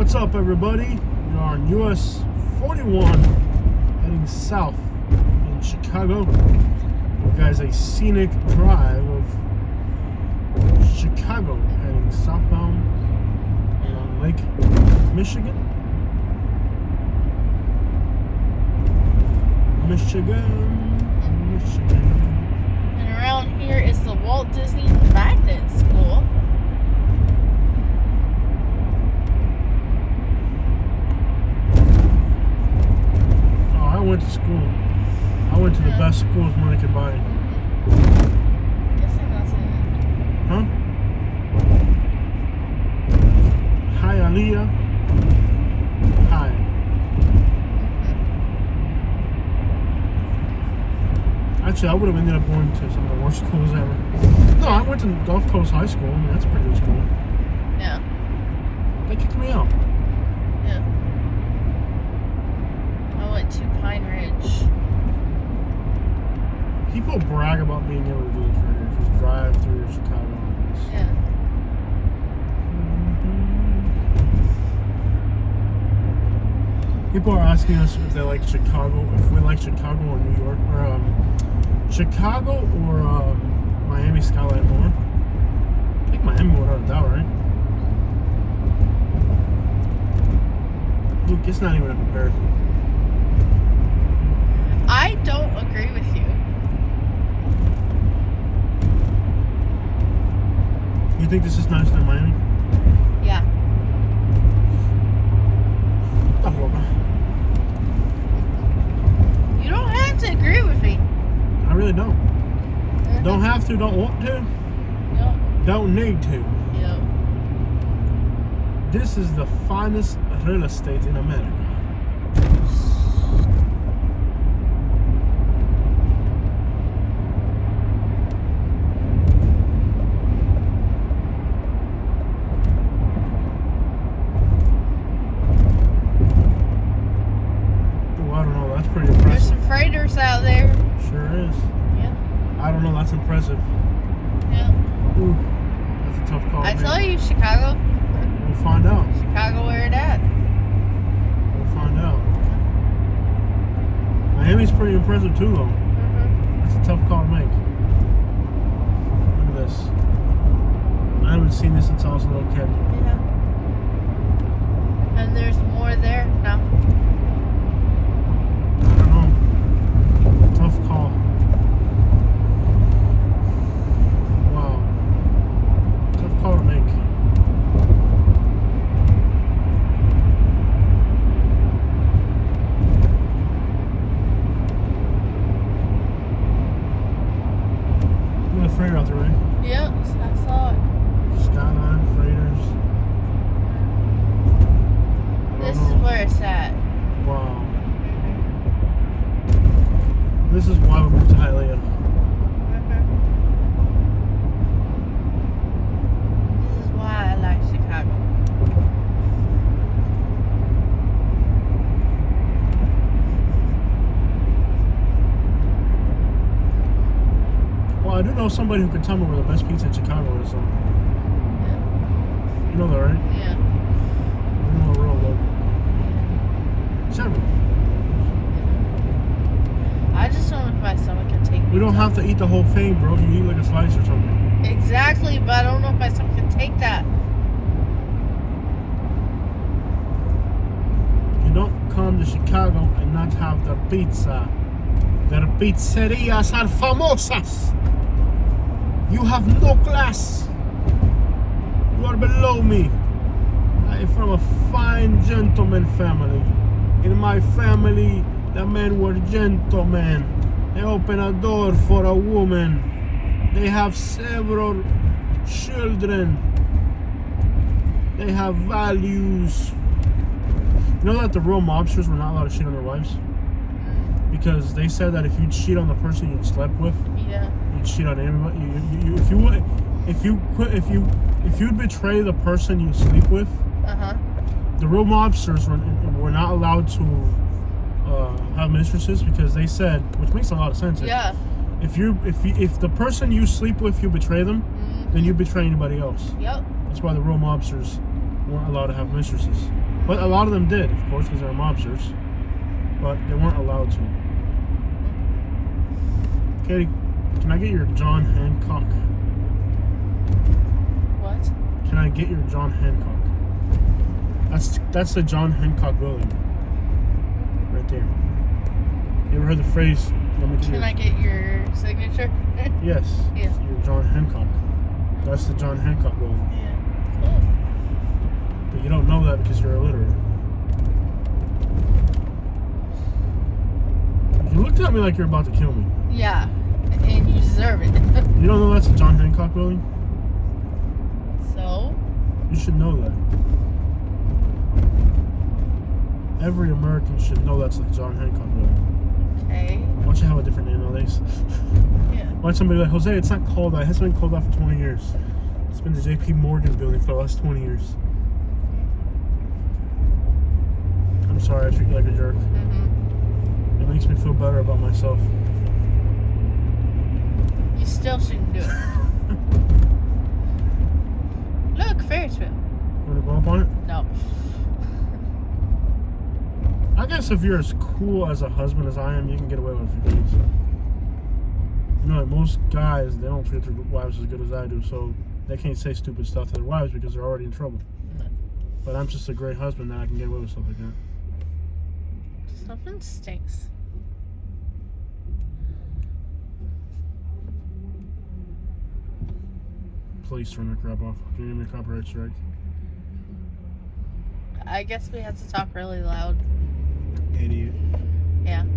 What's up, everybody? We are on US 41 heading south in Chicago. You guys, a scenic drive of Chicago heading southbound on Lake Michigan. Michigan. And around here is the Walt Disney Magnet School. I went to school. I went to the best schools money could buy. Guessing that's it. Huh? Hi, Aliyah. Hi. Actually, I would have ended up going to some of the worst schools ever. No, I went to Gulf Coast High School. I mean, that's a pretty good school. Yeah. They kicked me out. Yeah. I went to Pine Ridge. People brag about being able to do this right here. Just drive through Chicago. Yeah. People are asking us if they like Chicago, if we like Chicago or New York, or Chicago or Miami skyline more. I think Miami without a doubt, right? Luke, it's not even a comparison. I don't agree with you. You think this is nicer than Miami? Yeah. You don't have to agree with me. I really don't. Don't have to, don't want to, Yep. don't need to. Yep. This is the finest real estate in America. I don't know, that's pretty impressive. There's some freighters out there. Sure is. Yeah. I don't know, that's impressive. Yeah. Ooh, that's a tough call. I tell you, Chicago. We'll find out. Chicago, where it at? We'll find out. Miami's pretty impressive too, though. That's a tough call to make. Look at this. I haven't seen this since I was a little kid. Yeah. And there's more there now. I don't know. Tough call. Wow. Tough call to make. Look at the freighter out there, right? Yep, I saw it. Skyline, freighters. This is where it's at. Wow. This is why we moved to Hialeah. This is why I like Chicago. Well, I do know somebody who can tell me where the best pizza in Chicago is. So. Yeah. You know that, right? Yeah. We know a real local. Several. I just don't know if my stomach can take We don't pizza. have to eat the whole thing, bro. You eat like a slice or something. Exactly, but I don't know if my stomach can take that. You don't come to Chicago and not have the pizza. Their pizzerias are famosas. You have no class. You are below me. I am from a fine gentleman family. In my family, the men were gentlemen. They open a door for a woman. They have several children. They have values. You know that the real mobsters were not allowed to cheat on their wives? Because they said that if you cheat on the person you slept with, Yeah. you'd cheat on everybody. If you'd betray the person you sleep with, the real mobsters were not allowed to have mistresses because they said, which makes a lot of sense. Yeah. If the person you sleep with, you betray them, then you betray anybody else. Yep. That's why the real mobsters weren't allowed to have mistresses. But a lot of them did, of course, because they were mobsters. But they weren't allowed to. Katie, can I get your John Hancock? What? Can I get your John Hancock? That's the John Hancock building. Right there. You ever heard the phrase, Can I get your signature? Yes. Yeah. Your John Hancock. That's the John Hancock building. Yeah. Cool. But you don't know that because you're illiterate. You looked at me like you're about to kill me. Yeah. And you deserve it. You don't know that's the John Hancock building? So? You should know that. Every American should know that's the John Hancock building. Okay. Why don't you have a different name nowadays? Yeah. Why don't somebody be like, Jose, it's not called that. It hasn't been called that for 20 years. It's been the JP Morgan building for the last 20 years. I'm sorry I treat you like a jerk. Mm-hmm. It makes me feel better about myself. You still shouldn't do it. Look, Ferris wheel. You want to go up on it? No. I guess if you're as cool as a husband as I am, you can get away with a few things. You know, like most guys, they don't treat their wives as good as I do, so they can't say stupid stuff to their wives because they're already in trouble. But I'm just a great husband that I can get away with stuff like that. Something stinks. Please turn that crap off. Can you give me a copyright strike? I guess we have to talk really loud. Idiot. Yeah. And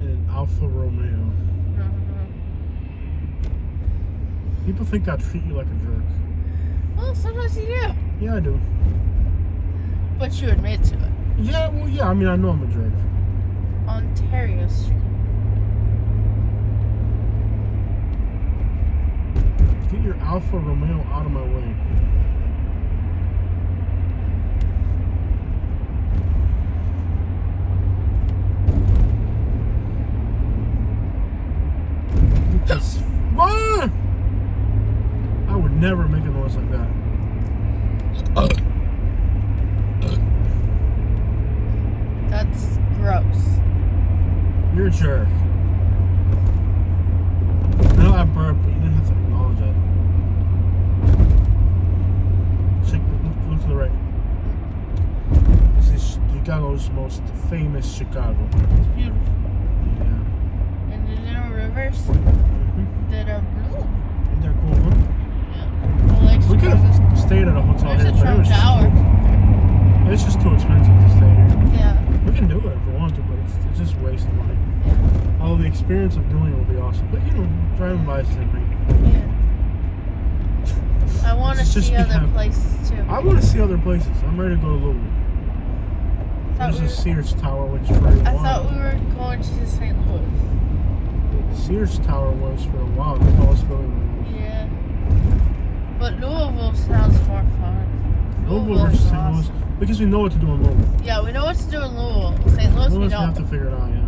an Alfa Romeo. Mm-hmm. People think I treat you like a jerk. Well, sometimes you do. Yeah, I do. But you admit to it. Yeah, well, yeah. I mean, I know I'm a jerk. Ontario Street. Get your Alfa Romeo out of my way. Just run! I would never make a noise like that. That's gross. You're a jerk. I know I burped, but you didn't have to acknowledge that. Look to the right. This is Chicago's most famous Chicago. It's beautiful. Yeah. And the little rivers that are blue. Ain't that cool, huh? Yeah. I like We could Chicago. have stayed at a hotel There's here, a but Trump Tower. it's just too expensive to stay here. Yeah. We can do it if we want to, but it's just wasting money. Yeah. Although the experience of doing it will be awesome. But, you know, driving by is the same thing. Yeah. I want to Let's just see be other happy. places too. I want to see other places. I'm ready to go to Louisville. There's a Sears Tower, which for a I while. thought we were going to St. Louis. The Sears Tower was for a while the tallest building in the world. Yeah. But Louisville sounds more fun. Louisville versus is St. Louis. awesome. Because we know what to do in Louisville. Yeah, we know what to do in Louisville. St. Louis, we We don't. have to figure it out, yeah.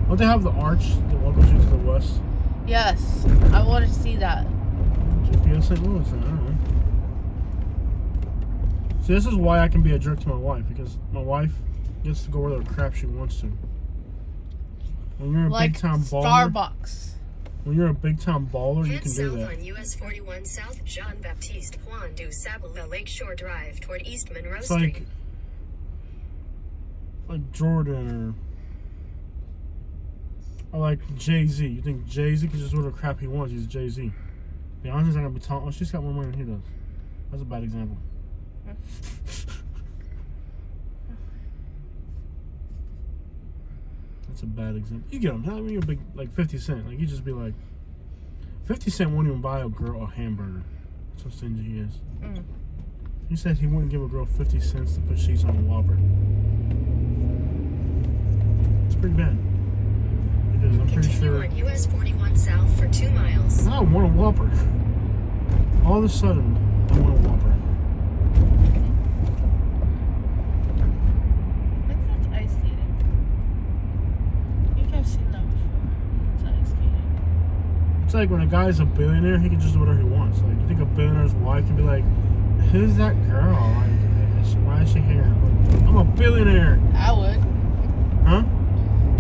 Don't they have the arch that goes you to the west? Yes, I want to see that. GPS St. Louis, I don't know. See, this is why I can be a jerk to my wife, because my wife gets to go where the crap she wants to. When you're a Like big time baller, Starbucks. when you're a big time baller, you Head can do south that. on US 41 South Jean-Baptiste Juan du Sabula Lakeshore Drive toward East Monroe It's Street. like Jordan or like Jay-Z. You think Jay-Z can just do the crap he wants? He's Jay-Z. Beyonce's not gonna be telling. Oh, she's got more money than he does. That's a bad example. That's a bad example. You get him. I mean, you're big, like 50 Cent. Like, you just be like, 50 Cent wouldn't even buy a girl a hamburger. That's how stingy he is. Mm. He said he wouldn't give a girl 50 cents to put cheese on a Whopper. It's pretty bad. Because I'm pretty Continue sure on US 41 South for 2 miles. I want a Whopper. All of a sudden, I want a Whopper. I think that's ice skating. I think I've seen that before. It's ice skating. It's like when a guy's a billionaire, he can just do whatever he wants. Like, you think a billionaire's wife can be like, Who's that girl? Like, why is she here? I'm a billionaire. I would. Huh?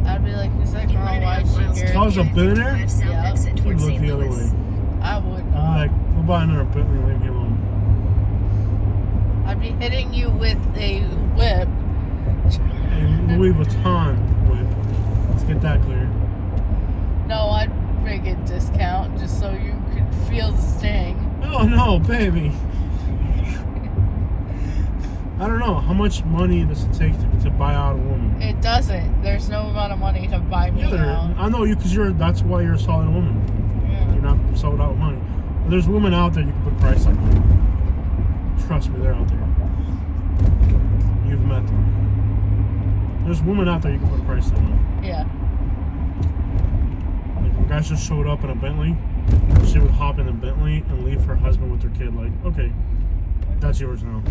I'd be like, who's that girl? Why is she here? If I was a billionaire, Yeah. you'd look the other way. I would. I'd be like, go buy another Bentley, leave me alone. I'd be hitting you with a whip. A Louis Vuitton whip. Let's get that clear. No, I'd make a discount just so you could feel the sting. Oh no, baby. I don't know. How much money does it take to buy out a woman? It doesn't. There's no amount of money to buy me out. I know you because that's why you're a solid woman. Yeah. You're not sold out with money. But there's women out there you can put a price on. Trust me, they're out there. You've met them. There's women out there you can put a price on. Yeah. Like if a guy just showed up in a Bentley, she would hop in a Bentley and leave her husband with her kid. Like, okay, that's yours now.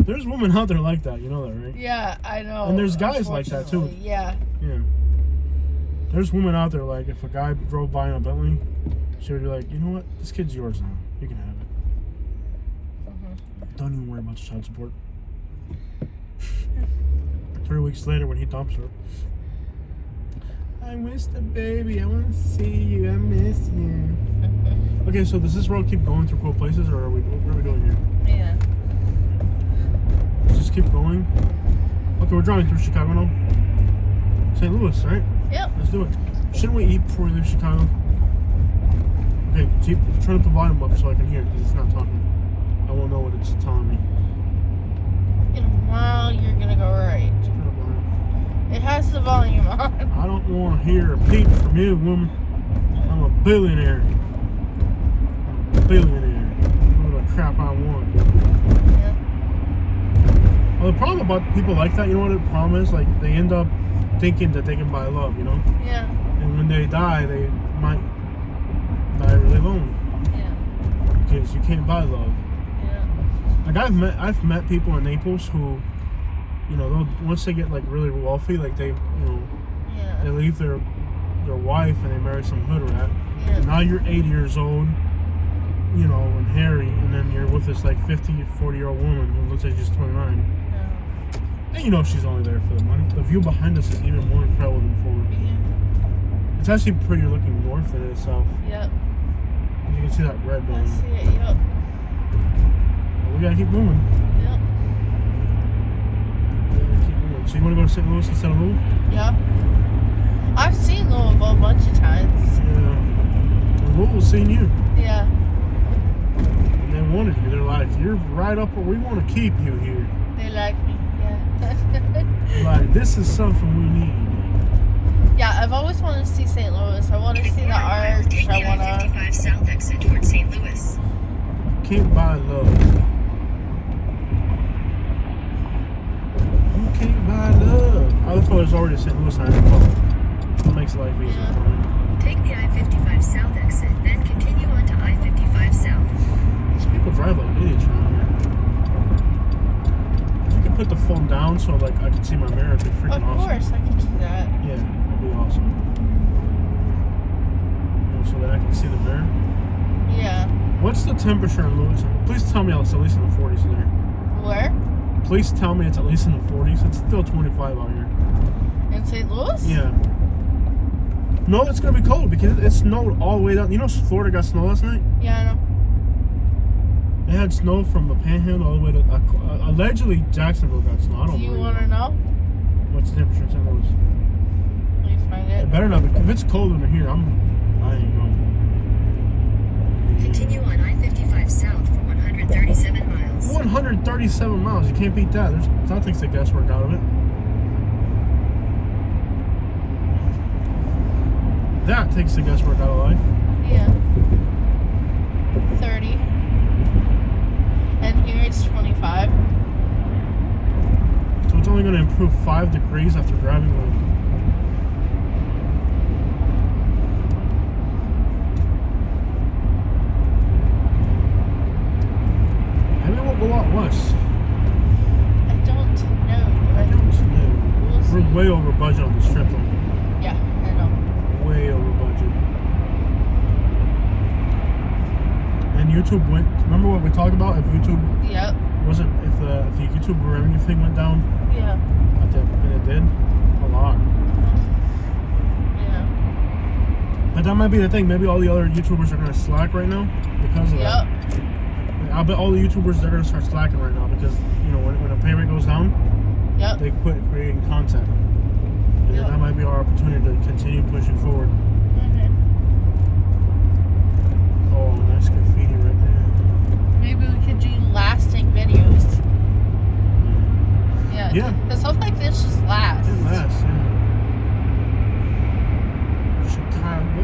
There's women out there like that, you know that, right? Yeah, I know. And there's guys like that too. Yeah. Yeah. There's women out there like if a guy drove by in a Bentley, she would be like, you know what? This kid's yours now. You can have it. Don't even worry about the child support. 3 weeks later when he dumps her. I miss the baby. I want to see you. I miss you. Okay, so does this road keep going through cool places or what are we doing here? Yeah. Let's just keep going. Okay, we're driving through Chicago now. St. Louis, right? Yep. Let's do it. Shouldn't we eat before we leave Chicago? Okay, turn up the volume up so I can hear it because it's not talking. I won't know what it's telling me. In a mile, you're gonna go right. Turn up volume. It has the volume on. I don't want to hear a peep from you, woman. I'm a billionaire. I'm a billionaire. What the crap I want. Yeah. Well, the problem about people like that, you know what the problem is? Like, they end up thinking that they can buy love, you know? Yeah. And when they die, they might die really lonely. Yeah. Because you can't buy love. Yeah. Like, I've met people in Naples who, you know, once they get, like, really wealthy, like, they, you know, Yeah. they leave their wife and they marry some hood rat. Yeah. And now you're 80 years old, you know, and hairy, and then you're with this, like, 40-year-old woman who looks like she's 29. And you know she's only there for the money. The view behind us is even more incredible than forward. Yeah. It's actually prettier looking north than it is south. Yep. You can see that red I building. see it. Yep. We gotta keep moving. Yep. We gotta keep moving. So you wanna go to St. Louis instead of Louisville? Yep. I've seen Louisville a bunch of times. Yeah. And Louisville's seen you. Yeah. And they wanted you. They're like, you're right up where we want to keep you here. They like me. Yeah. Like, this is something we need. Yeah, I've always wanted to see St. Louis. I want to see the arch. I want to. 55 South exit towards St. Louis. Can't buy love. You can't buy love. I thought there's already a St. Louis sign. That makes life easier for me. Take the I-55 South exit, then continue on to I-55 South. These people drive like idiots around here. If you could put the phone down so like I could see my mirror, it'd be freaking Of awesome. course, I can do that. Yeah, that'd be awesome. You know, so that I can see the mirror. Yeah. What's the temperature in Louis? Please tell me it's at least in the 40s there. Where? Please tell me it's at least in the 40s. It's still 25 out here. In St. Louis? Yeah. No, it's gonna be cold because it snowed all the way down. You know, Florida got snow last night. Yeah, I know. They had snow from the Panhandle all the way to allegedly Jacksonville got snow. I don't Do you believe want to it. know? What's the temperature in St. Louis? Please find It it. better not be. If it's colder than here, I ain't going. Continue on I-55 South for 137 miles. 137 miles. You can't beat that. That takes the guesswork out of it. That takes the guesswork out of life. Yeah. 30. And here it's 25. So it's only going to improve 5 degrees after driving like. Maybe we'll go out west. I don't know. I don't know. We'll see. We're way over budget on this trip though. Yeah, I know. Way over budget. YouTube went, remember what we talked about? If YouTube Yep. wasn't, if the YouTube revenue thing went down, Yeah. and it did a lot. Yeah. But that might be the thing. Maybe all the other YouTubers are gonna slack right now because of that. I bet all the YouTubers they're gonna start slacking right now because when the pay rate goes down, they quit creating content. And then that might be our opportunity to continue pushing forward. Oh, nice graffiti right there. Maybe we could do lasting videos. Yeah. Yeah. Because stuff like this just lasts. It lasts, yeah. Chicago.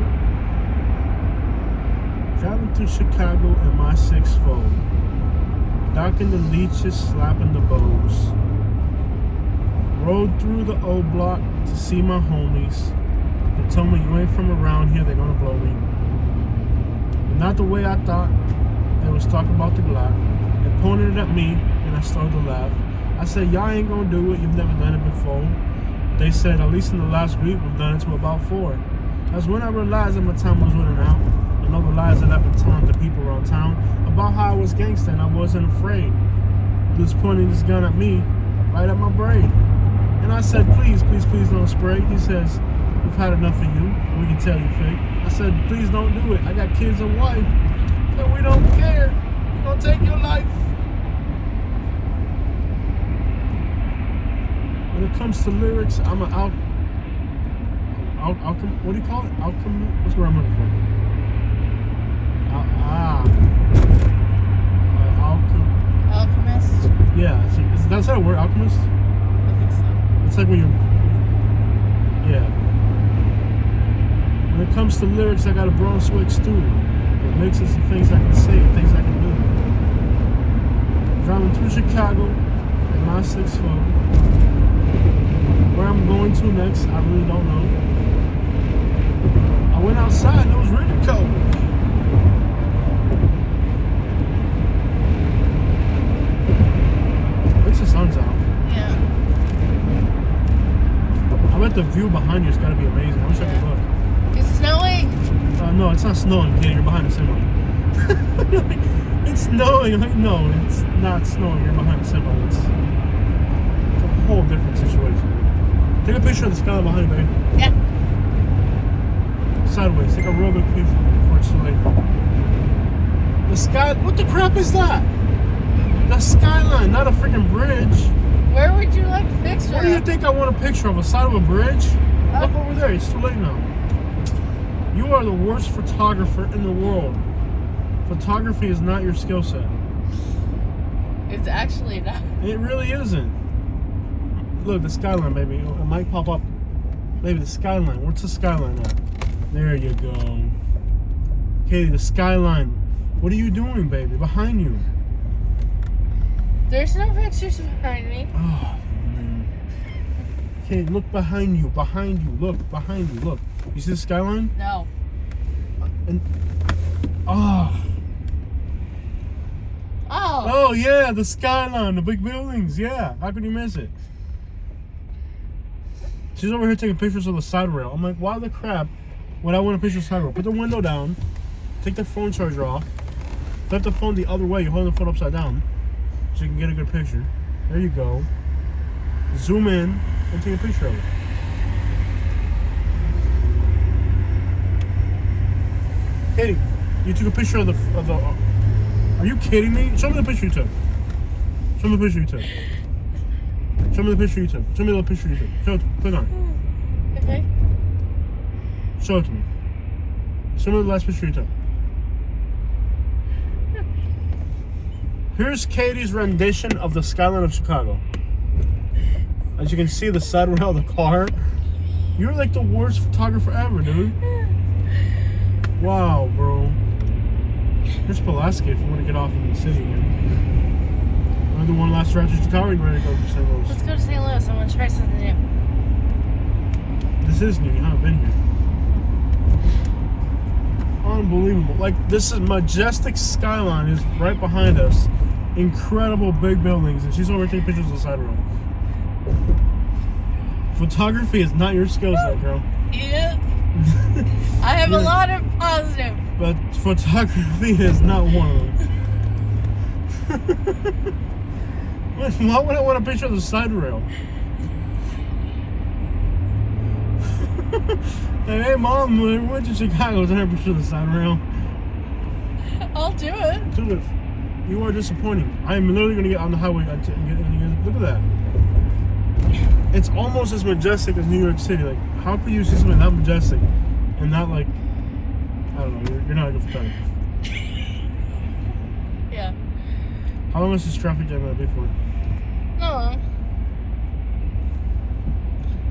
Driving through Chicago in my 6-4. Docking the leeches, slapping the bows. Rode through the old block to see my homies. They told me you ain't from around here, they're gonna blow me. But not the way I thought. They was talking about the Glock. They pointed it at me, and I started to laugh. I said, y'all ain't gonna do it, you've never done it before. They said, at least in the last week, we've done it to about 4. That's when I realized that my time was running out. And all the lies that I've been telling the people around town about how I was gangster and I wasn't afraid. He was pointing this gun at me, right at my brain. And I said, please, please, please don't spray. He says, we've had enough of you. We can tell you fake. I said, please don't do it. I got kids and wife. And we don't care. We're gonna take your life. When it comes to lyrics, I'm an what do you call it? Alchemist? What's the word I'm looking for? Alchemist? Yeah, that's that a word, alchemist? I think so. It's like when you, yeah. When it comes to lyrics, I got a Brunswick stew. It mixes the things I can say and things I can do. Driving through Chicago in my 6-4. Where I'm going to next, I really don't know. I went outside and it was really cold. At least the sun's out. Yeah. I bet the view behind you has got to be amazing. I wish I could look. It's snowing. No, it's not snowing. Yeah, you're behind a semi. It's snowing. I'm like, no, it's not snowing. You're behind a semi. It's a whole different situation. Take a picture of the sky behind you, babe. Yeah. Sideways. Take a real good picture before it's too late. The sky. What the crap is that? The skyline, not a freaking bridge. Where would you like a picture? What do you think I want a picture of? A side of a bridge? Look over there. It's too late now. You are the worst photographer in the world. Photography is not your skill set. It's actually not. It really isn't. Look, the skyline, baby. It might pop up. Baby, the skyline. What's the skyline at? There you go. Katie, the skyline. What are you doing, baby? Behind you. There's no pictures behind me. Oh, man. Katie, look behind you. Behind you. Look. Behind you. Look. You see the skyline? No. And oh. Oh. Oh, yeah, the skyline, the big buildings. Yeah. How could you miss it? She's over here taking pictures of the side rail. I'm like, why the crap would I want a picture of the side rail? Put the window down, take the phone charger off, flip the phone the other way. You're holding the phone upside down so you can get a good picture. There you go. Zoom in and take a picture of it. Katie, you took a picture of the. Are you kidding me? Show me the picture you took. Show me the picture you took. Show me the picture you took. Show me the picture you took. Show it to me. Click on it. Okay. Show it to me. Show me the last picture you took. Here's Katie's rendition of the skyline of Chicago. As you can see, the side rail of the car. You're like the worst photographer ever, dude. Wow, bro. Here's Pulaski if you want to get off in the city again. Want to do one last drive to Chicago or you ready to go to St. Louis? Let's go to St. Louis. I want to try something new. This is new. You haven't been here. Unbelievable. Like, this is majestic skyline is right behind us. Incredible big buildings. And she's over taking pictures of the side road. Photography is not your skill set, girl. Yeah. I have a lot of positive But photography is not one of them. Why would I want a picture of the side rail? Hey, Mom, we went to Chicago. Take a picture of the side rail. I'll do it. Do it. You are disappointing. I am literally going to get on the highway. Look at that. It's almost as majestic as New York City. Like, how could you see something that majestic and not like, I don't know, you're not a good photographer. Yeah. How long is this traffic jam going to be for? No.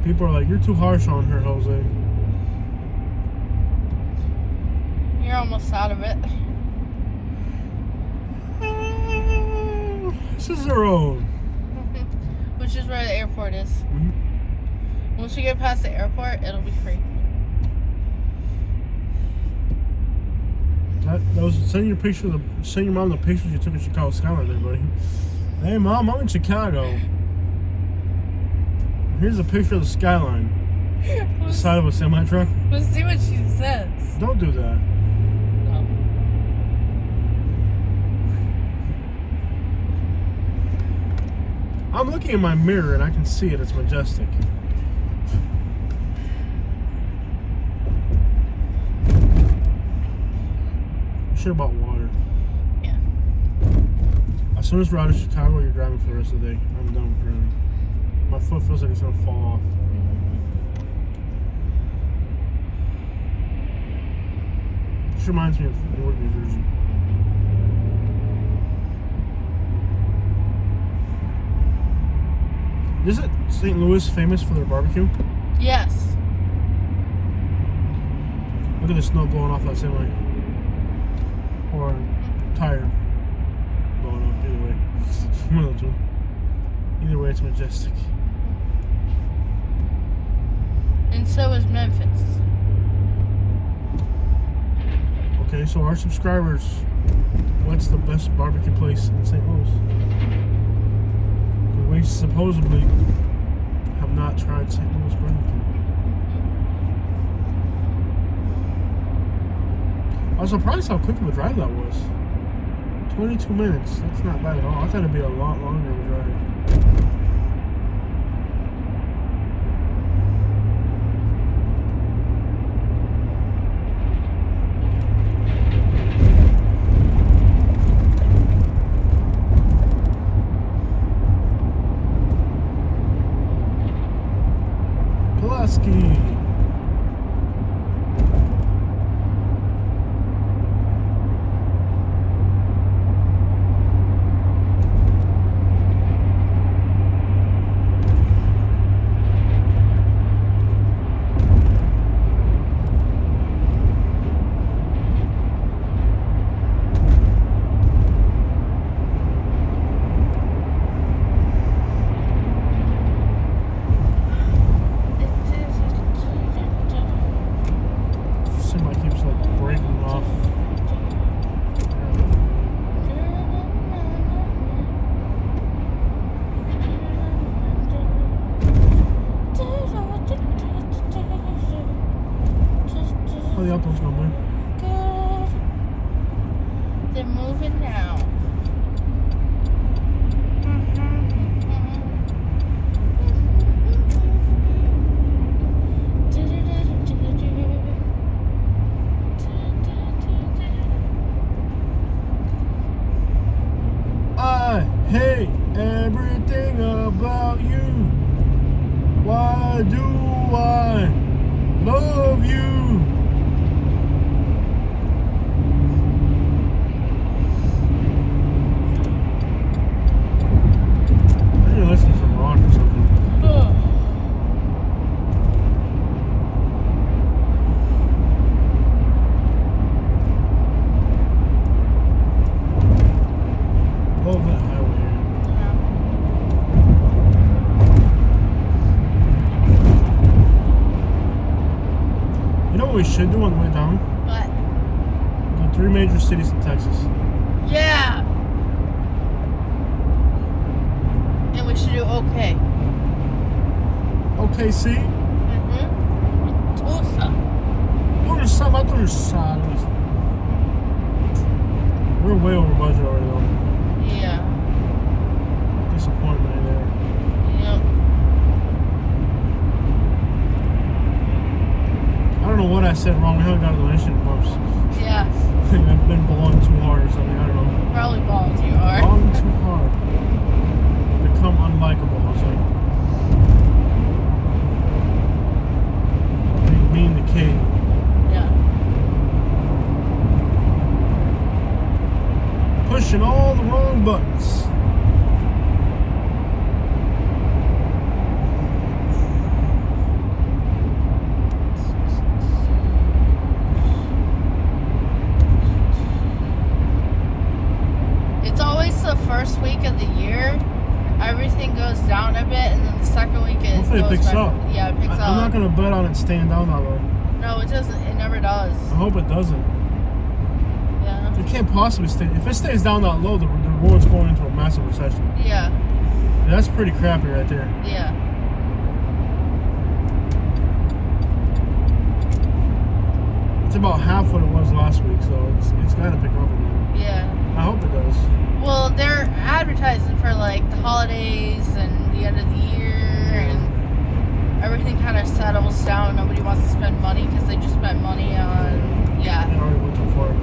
People are like, you're too harsh on her, Jose. You're almost out of it. Cicero. Which is where the airport is. Mm-hmm. Once we get past the airport, it'll be free. That was send your mom the pictures you took in Chicago skyline there, buddy. Hey, Mom, I'm in Chicago. Here's a picture of the skyline. The side of a semi truck. Let's see what she says. Don't do that. No. I'm looking in my mirror and I can see it. It's majestic. You should have bought water. Yeah. As soon as we're out of Chicago, you're driving for the rest of the day. I'm done with driving. My foot feels like it's gonna fall off. This reminds me of Newark, New Jersey. Isn't St. Louis famous for their barbecue? Yes. Look at the snow blowing off that semi. Or tire blowing off, either way. One of the two. Either way, it's majestic. And so is Memphis. Okay, so our subscribers, what's the best barbecue place in St. Louis? We supposedly have not tried St. Louis barbecue. I was surprised how quick of a drive that was. 22 minutes. That's not bad at all. I thought it'd be a lot longer of a drive. Pulaski. Somebody keeps like breaking off. How the outdoors going, man? Good. They're moving now. I hate everything about you. Why do I love you? I need to listen to some rock or something. Love that highway here. You know what we should do on the way down? What? The 3 major cities in Texas. Yeah. And we should do okay. OKC? Tulsa. Tulsa, Tulsa. We're way over budget already though. Yeah. Disappointment there. Yep. I don't know what I said wrong. We haven't got a donation in months. Yeah. I've been balling too hard or something. I don't know. Probably balling too hard. Balling too hard. Become unlikable. It's like being the king. Yeah. Pushing all the wrong buttons. It's always the first week of the year. Everything goes down a bit, and then the second week Hopefully it picks up. Yeah, it picks up. I'm not gonna bet on it staying down that low. No, it doesn't. It never does. I hope it doesn't. Yeah. It can't possibly stay. If it stays down that low, the world's going into a massive recession. Yeah. That's pretty crappy right there. Yeah. It's about half what it was last week, so it's gotta pick up again. Yeah. I hope it does. Well, they're advertising for like the holidays and the end of the year, and everything kind of settles down. Nobody wants to spend money because they just spent money on They already went too far.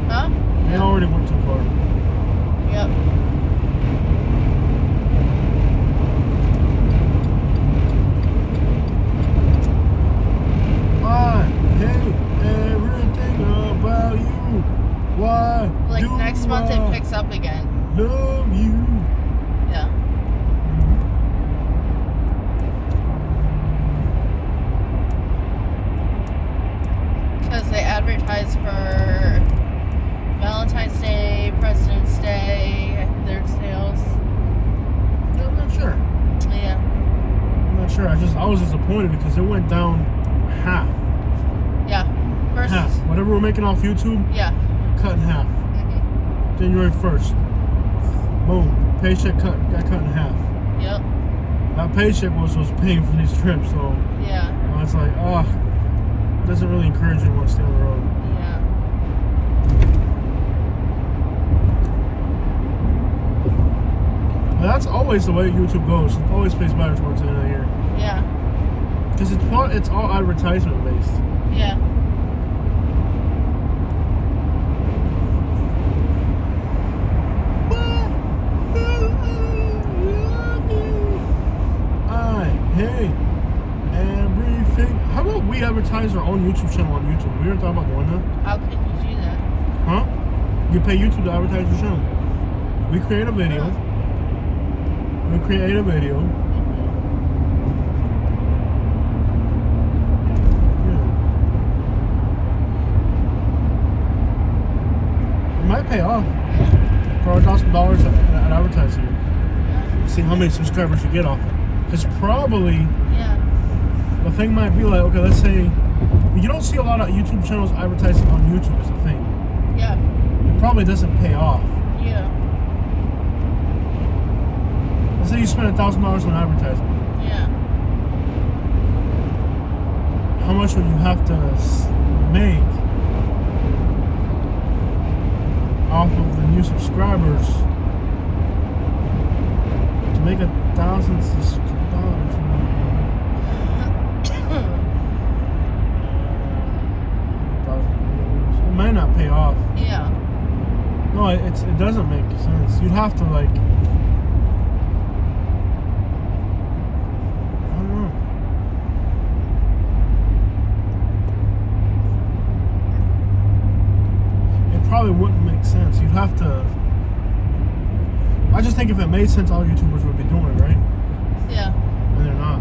Huh? They already went too far. Yep. I hate everything about you. Why Like do next month I it picks up again. love you? Yeah. Because they advertise for Valentine's Day, President's Day, their sales. I'm not sure. Yeah. I'm not sure. I was disappointed because it went down half. Yeah. First. Half. Whatever we're making off YouTube, Yeah. cut in half. Mm-hmm. January 1st. Boom. Paycheck got cut in half. Yep. That paycheck was paying for these trips, so Yeah. it's like, doesn't really encourage you to want to stay on the road. Yeah. But that's always the way YouTube goes. It always pays better towards the end of the year. Yeah. Because it's all advertisement based. Yeah. I hate everything. How about we advertise our own YouTube channel on YouTube? We ever thought about doing that? How can you do that? Huh? You pay YouTube to advertise your channel. We create a video. We create a video. Yeah. It might pay off for $1,000 at advertising it. See how many subscribers you get off it. Because probably Yeah. the thing might be like, okay, let's say you don't see a lot of YouTube channels advertising on YouTube is the thing. Yeah. It probably doesn't pay off. Yeah. Let's say you spend $1,000 on advertising. Yeah. How much would you have to make off of the new subscribers to make $1,000 subscribers? It might not pay off. Yeah. No, it doesn't make sense. You'd have to like, I don't know. It probably wouldn't make sense. You'd have to. I just think if it made sense, all YouTubers would be doing it, right? Yeah. And they're not.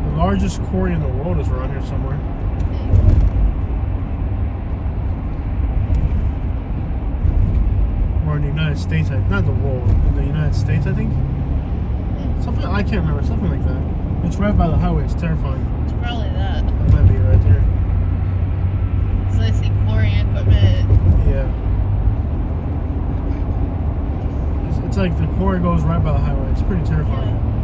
The largest quarry in the world is around here somewhere. Or in the United States, not the world, in the United States, I think. Something, I can't remember, something like that. It's right by the highway, it's terrifying. It's probably that. That might be right there. So I see quarry equipment. Yeah. It's like the quarry goes right by the highway. It's pretty terrifying. Yeah.